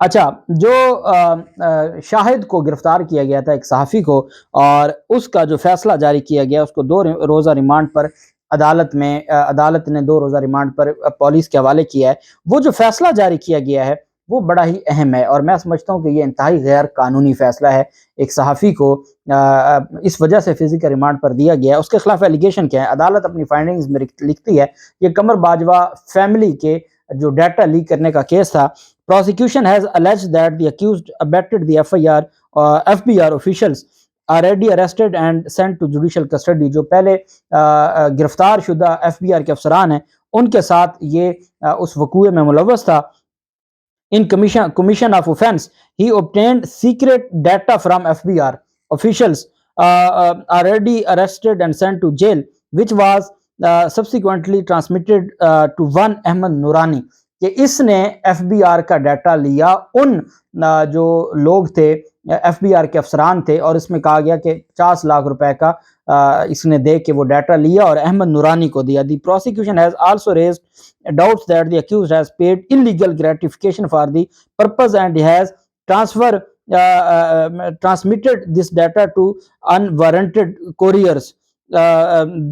اچھا، جو شاہد کو گرفتار کیا گیا تھا، ایک صحافی کو، اور اس کا جو فیصلہ جاری کیا گیا، اس کو 2 روزہ ریمانڈ پر عدالت نے 2 روزہ ریمانڈ پر پولیس کے حوالے کیا ہے۔ وہ جو فیصلہ جاری کیا گیا ہے وہ بڑا ہی اہم ہے، اور میں سمجھتا ہوں کہ یہ انتہائی غیر قانونی فیصلہ ہے۔ ایک صحافی کو اس وجہ سے فزیکل ریمانڈ پر دیا گیا ہے۔ اس کے خلاف ایلیگیشن کیا ہے؟ عدالت اپنی فائنڈنگز میں لکھتی ہے، یہ قمر باجوہ فیملی کے جو ڈیٹا لیک کرنے کا کیس تھا، prosecution has alleged that the accused abetted the FBR officials already arrested and sent to judicial custody۔ جو پہلے گرفتار شدہ FBR کے افسران ہیں ان کے ساتھ یہ اس وقوع میں ملوث تھا۔ In commission of offense, he obtained secret data from FBR officials already arrested and sent to jail, which was subsequently transmitted to one Ahmed Noorani۔ کہ اس نے ایف بی آر کا ڈیٹا لیا ان جو لوگ تھے، ایف بی آر کے افسران تھے، اور اس میں کہا گیا کہ 50 لاکھ روپے کا اس نے دے کے وہ ڈیٹا لیا اور احمد نورانی کو دیا۔ دی prosecution has also raised doubts that the accused has paid illegal gratification for the purpose and he has transmitted this data to unwarranted couriers۔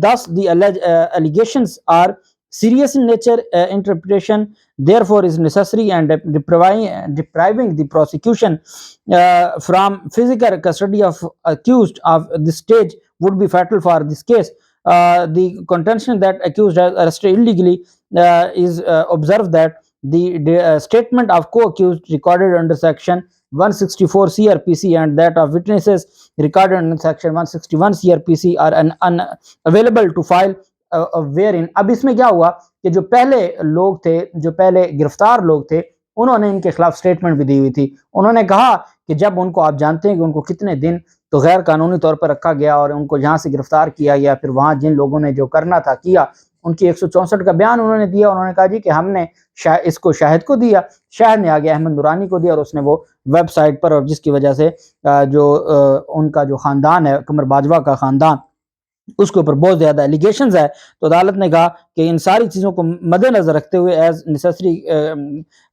Thus the allegations are serious in nature, interpretation therefore is necessary, and depriving the prosecution from physical custody of accused of this stage would be fatal for this case۔ The contention that accused has arrested illegally is observed that the statement of co-accused recorded under section 164 CRPC and that of witnesses recorded under section 161 CRPC are unavailable to file wherein۔ اب اس میں کیا ہوا کہ جو پہلے لوگ تھے، جو پہلے گرفتار لوگ تھے، انہوں نے ان کے خلاف سٹیٹمنٹ بھی دی ہوئی تھی۔ انہوں نے کہا کہ جب ان کو، آپ جانتے ہیں کہ ان کو کتنے دن تو غیر قانونی طور پر رکھا گیا اور ان کو جہاں سے گرفتار کیا گیا، پھر وہاں جن لوگوں نے جو کرنا تھا کیا، ان کی 164 کا بیان انہوں نے دیا۔ انہوں نے کہا جی کہ ہم نے اس کو شاہد کو دیا، شاہد نے آگے احمد نورانی کو دیا، اور اس نے وہ ویب سائٹ پر، اور جس کی وجہ سے جو ان کا جو خاندان ہے، قمر باجوہ کا خاندان، اس کے اوپر بہت زیادہ ایلیگیشنز ہے۔ تو عدالت نے کہا کہ ان ساری چیزوں کو مد نظر رکھتے ہوئے as necessary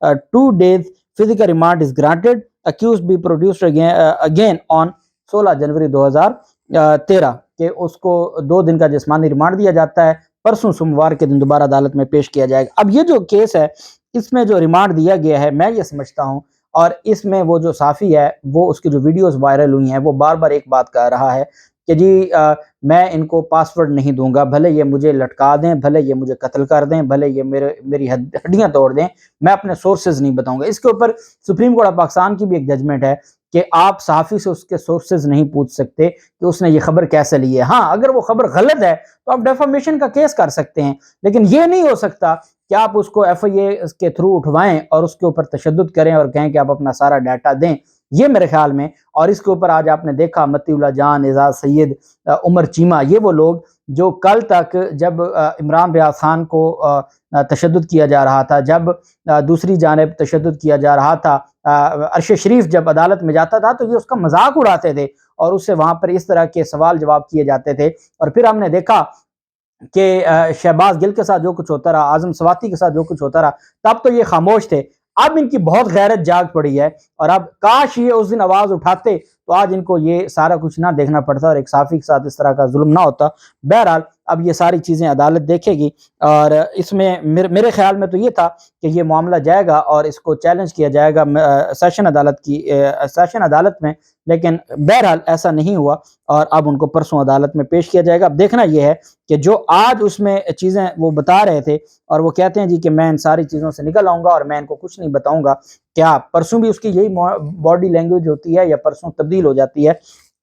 2 days physical remand is granted, accused be produced again on 16 جنوری 2013 کہ اس کو 2 دن کا جسمانی ریمانڈ دیا جاتا ہے، پرسوں سوموار کے دن دوبارہ عدالت میں پیش کیا جائے گا۔ اب یہ جو کیس ہے، اس میں جو ریمانڈ دیا گیا ہے، میں یہ سمجھتا ہوں، اور اس میں وہ جو صحافی ہے، وہ اس کی جو ویڈیوز وائرل ہوئی ہیں، وہ بار بار ایک بات کہہ رہا ہے کہ جی میں ان کو پاسورڈ نہیں دوں گا، بھلے یہ مجھے لٹکا دیں، بھلے یہ مجھے قتل کر دیں، بھلے یہ میری ہڈیاں توڑ دیں، میں اپنے سورسز نہیں بتاؤں گا۔ اس کے اوپر سپریم کورٹ آف پاکستان کی بھی ایک ججمنٹ ہے کہ آپ صحافی سے اس کے سورسز نہیں پوچھ سکتے کہ اس نے یہ خبر کیسے لی ہے۔ ہاں، اگر وہ خبر غلط ہے تو آپ ڈیفامیشن کا کیس کر سکتے ہیں، لیکن یہ نہیں ہو سکتا کہ آپ اس کو ایف آئی اے کے تھرو اٹھوائیں اور اس کے اوپر تشدد کریں اور کہیں کہ آپ اپنا سارا ڈیٹا دیں۔ یہ میرے خیال میں، اور اس کے اوپر آج آپ نے دیکھا متی اللہ جان، اعزاز سید، عمر چیمہ، یہ وہ لوگ جو کل تک جب عمران ریاض خان کو تشدد کیا جا رہا تھا، جب دوسری جانب تشدد کیا جا رہا تھا، عرش شریف جب عدالت میں جاتا تھا تو یہ اس کا مذاق اڑاتے تھے اور اس سے وہاں پر اس طرح کے سوال جواب کیے جاتے تھے۔ اور پھر ہم نے دیکھا کہ شہباز گل کے ساتھ جو کچھ ہوتا رہا، اعظم سواتی کے ساتھ جو کچھ ہوتا رہا، تب تو یہ خاموش تھے۔ اب ان کی بہت غیرت جاگ پڑی ہے، اور اب کاش یہ اس دن آواز اٹھاتے تو آج ان کو یہ سارا کچھ نہ دیکھنا پڑتا اور ایک صحافی کے ساتھ اس طرح کا ظلم نہ ہوتا۔ بہرحال اب یہ ساری چیزیں عدالت دیکھے گی، اور اس میں میرے خیال میں تو یہ تھا کہ یہ معاملہ جائے گا اور اس کو چیلنج کیا جائے گا سیشن عدالت میں، لیکن بہرحال ایسا نہیں ہوا، اور اب ان کو پرسوں عدالت میں پیش کیا جائے گا۔ اب دیکھنا یہ ہے کہ جو آج اس میں چیزیں وہ بتا رہے تھے، اور وہ کہتے ہیں جی کہ میں ان ساری چیزوں سے نکل آؤں گا اور میں ان کو کچھ نہیں بتاؤں گا، کیا پرسوں بھی اس کی یہی باڈی لینگویج ہوتی ہے یا پرسوں تبدیل ہو جاتی ہے؟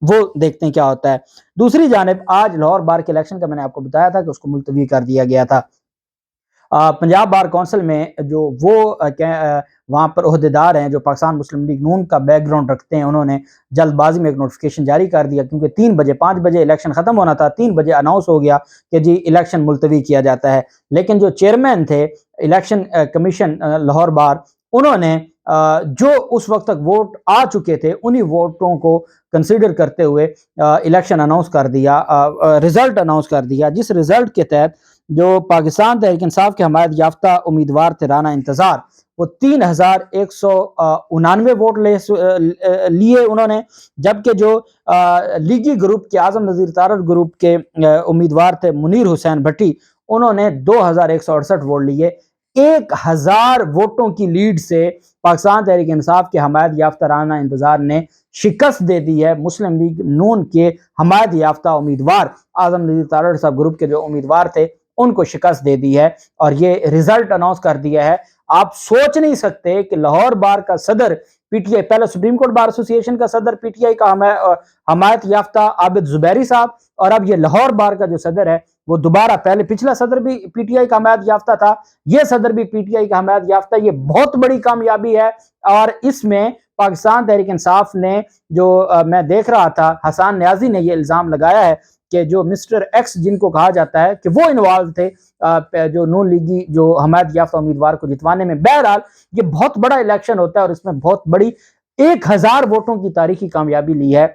وہ دیکھتے ہیں کیا ہوتا ہے۔ دوسری جانب آج لاہور بار کے الیکشن کا میں نے آپ کو بتایا تھا کہ اس کو ملتوی کر دیا گیا تھا۔ پنجاب بار کونسل میں جو وہ وہاں پر عہدیدار ہیں جو پاکستان مسلم لیگ نون کا بیک گراؤنڈ رکھتے ہیں، انہوں نے جلد بازی میں ایک نوٹیفیکیشن جاری کر دیا، کیونکہ 3 بجے 5 بجے الیکشن ختم ہونا تھا، 3 بجے اناؤنس ہو گیا کہ جی الیکشن ملتوی کیا جاتا ہے۔ لیکن جو چیئرمین تھے الیکشن کمیشن لاہور بار، انہوں نے جو اس وقت تک ووٹ آ چکے تھے انہی ووٹوں کو کنسیڈر کرتے ہوئے الیکشن اناؤنس کر دیا، رزلٹ اناؤنس کر دیا، جس رزلٹ کے تحت جو پاکستان تحریک انصاف کے حمایت یافتہ امیدوار تھے رانا انتظار، وہ 3199 ووٹ لیے انہوں نے، جبکہ جو لیگی گروپ کے اعظم نذیر تارڑ گروپ کے امیدوار تھے منیر حسین بھٹی، انہوں نے 2168 ووٹ لیے۔ 1000 ووٹوں کی لیڈ سے پاکستان تحریک انصاف کے حمایت یافتہ رانا انتظار نے شکست دے دی ہے مسلم لیگ نون کے حمایت یافتہ امیدوار اعظم نذیر تارڑ صاحب گروپ کے جو امیدوار تھے ان کو شکست دے دی ہے، اور یہ رزلٹ اناؤنس کر دیا ہے۔ آپ سوچ نہیں سکتے کہ لاہور بار کا صدر پی ٹی آئی، پہلے سپریم کورٹ بار ایسوسی ایشن کا صدر پی ٹی آئی کا حمایت یافتہ عابد زبیری صاحب، اور اب یہ لاہور بار کا جو صدر ہے وہ دوبارہ، پہلے پچھلا صدر بھی پی ٹی آئی کا حمایت یافتہ تھا، یہ صدر بھی پی ٹی آئی کا حمایت یافتہ۔ یہ بہت بڑی کامیابی ہے، اور اس میں پاکستان تحریک انصاف نے جو میں دیکھ رہا تھا، حسان نیازی نے یہ الزام لگایا ہے کہ جو مسٹر ایکس جن کو کہا جاتا ہے کہ وہ انوالو تھے جو نون لیگی جو حمایت یافتہ امیدوار کو جتوانے میں۔ بہرحال یہ بہت بڑا الیکشن ہوتا ہے، اور اس میں بہت بڑی 1000 ووٹوں کی تاریخی کامیابی لی ہے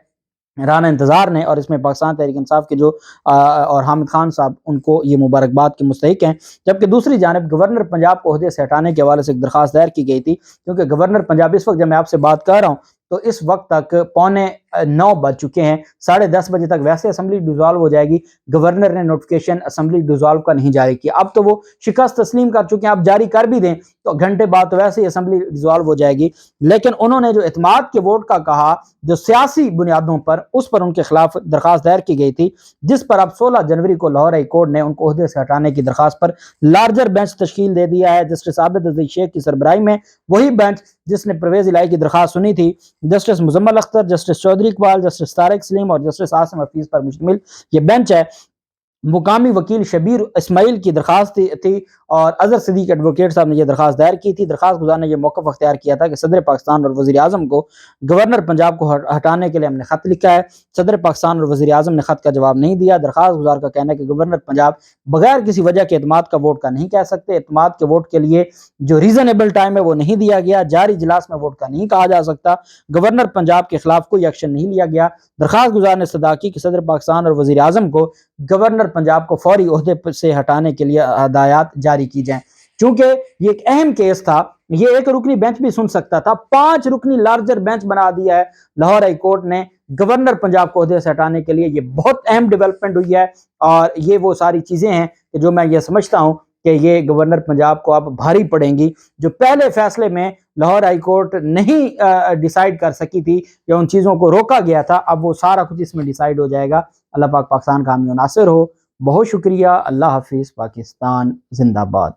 رانا انتظار نے، اور اس میں پاکستان تحریک انصاف کے جو اور حامد خان صاحب ان کو یہ مبارکباد کے مستحق ہیں۔ جبکہ دوسری جانب گورنر پنجاب کو عہدے سے ہٹانے کے حوالے سے ایک درخواست دائر کی گئی تھی، کیونکہ گورنر پنجاب اس وقت جب میں آپ سے بات کر رہا ہوں تو اس وقت تک 9:15 بج چکے ہیں، 10:30 بجے تک ویسے اسمبلی ڈیزالو ہو جائے گی۔ گورنر نے نوٹیفیکیشن اسمبلی ڈیزالو کا نہیں جاری کیا، اب تو وہ شکست تسلیم کر چکے ہیں، اب جاری کر بھی دیں تو گھنٹے بعد تو ویسے ہی اسمبلی ڈیزالو ہو جائے گی۔ لیکن انہوں نے جو اعتماد کے ووٹ کا کہا، جو سیاسی بنیادوں پر، اس پر ان کے خلاف درخواست دائر کی گئی تھی، جس پر اب 16 جنوری کو لاہور ہائی کورٹ نے ان کو عہدے سے ہٹانے کی درخواست پر لارجر بینچ تشکیل دے دیا ہے جسٹس عابد عزیز شیخ کی سربراہی میں۔ وہی بینچ جس نے پرویز الہی کی درخواست سنی تھی، justice Muzammil Akhtar, justice Chaudhry Iqbal, justice Tariq Saleem اور جسٹس عاصم حفیظ پر مشتمل یہ بینچ ہے۔ مقامی وکیل شبیر اسماعیل کی درخواست تھی، اور اظہر صدیق ایڈوکیٹ صاحب نے یہ درخواست دائر کی تھی۔ درخواست گزار نے یہ موقف اختیار کیا تھا کہ صدر پاکستان اور وزیر اعظم کو گورنر پنجاب کو ہٹانے کے لیے ہم نے خط لکھا ہے، صدر پاکستان اور وزیر اعظم نے خط کا جواب نہیں دیا۔ درخواست گزار کا کہنا ہے کہ گورنر پنجاب بغیر کسی وجہ کے اعتماد کا ووٹ کا نہیں کہہ سکتے، اعتماد کے ووٹ کے لیے جو ریزنیبل ٹائم ہے وہ نہیں دیا گیا، جاری اجلاس میں ووٹ کا نہیں کہا جا سکتا، گورنر پنجاب کے خلاف کوئی ایکشن نہیں لیا گیا۔ درخواست گزار نے استدعا کی کہ صدر پاکستان اور وزیر اعظم کو گورنر پنجاب کو فوری عہدے سے ہٹانے کے لیے ہدایات جاری کی جائیں۔ چونکہ یہ ایک اہم کیس تھا، یہ ایک رکنی بینچ بھی سن سکتا تھا، 5 رکنی لارجر بینچ بنا دیا ہے لاہور ہائی کورٹ نے گورنر پنجاب کو عہدے سے ہٹانے کے لیے۔ یہ بہت اہم ڈیولپمنٹ ہوئی ہے، اور یہ وہ ساری چیزیں ہیں کہ جو میں یہ سمجھتا ہوں کہ یہ گورنر پنجاب کو اب بھاری پڑیں گی۔ جو پہلے فیصلے میں لاہور ہائی کورٹ نہیں ڈیسائیڈ کر سکی تھی یا ان چیزوں کو روکا گیا تھا، اب وہ سارا کچھ اس میں ڈیسائیڈ ہو جائے گا۔ اللہ پاک پاکستان کا حامی و ناصر ہو۔ بہت شکریہ، اللہ حافظ، پاکستان زندہ باد۔